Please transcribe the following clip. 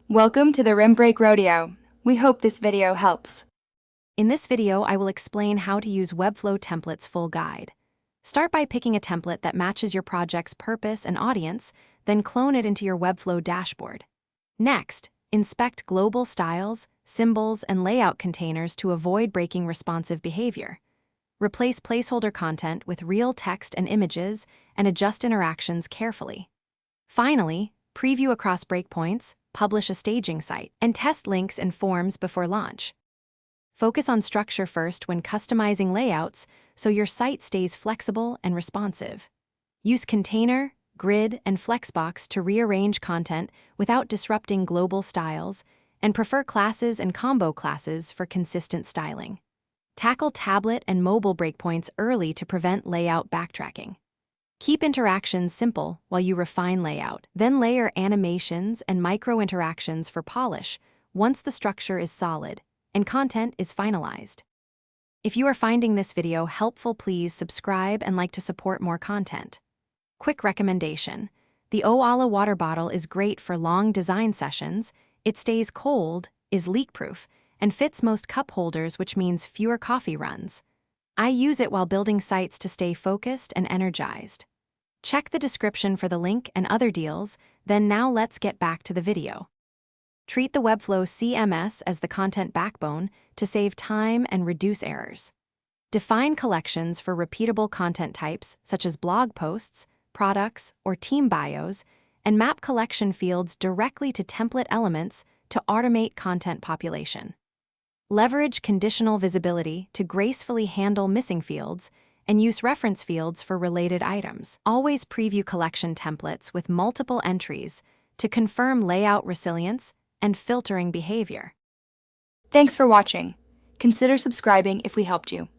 Welcome to the Rim Break Rodeo. We hope this video helps. In this video, I will explain how to use Webflow templates full guide. Start by picking a template that matches your project's purpose and audience, then clone it into your Webflow dashboard. Next, inspect global styles, symbols, and layout containers to avoid breaking responsive behavior. Replace placeholder content with real text and images, and adjust interactions carefully. Finally, preview across breakpoints, publish a staging site, and test links and forms before launch. Focus on structure first when customizing layouts so your site stays flexible and responsive. Use container, grid, and flexbox to rearrange content without disrupting global styles, and prefer classes and combo classes for consistent styling. Tackle tablet and mobile breakpoints early to prevent layout backtracking. Keep interactions simple while you refine layout, then layer animations and micro-interactions for polish once the structure is solid and content is finalized. If you are finding this video helpful, please subscribe and like to support more content. Quick recommendation: the Oala water bottle is great for long design sessions, it stays cold, is leak-proof, and fits most cup holders, which means fewer coffee runs. I use it while building sites to stay focused and energized. Check the description for the link and other deals, then now let's get back to the video. Treat the Webflow CMS as the content backbone to save time and reduce errors. Define collections for repeatable content types such as blog posts, products, or team bios, and map collection fields directly to template elements to automate content population. Leverage conditional visibility to gracefully handle missing fields and use reference fields for related items. Always preview collection templates with multiple entries to confirm layout resilience and filtering behavior. Thanks for watching. Consider subscribing if we helped you.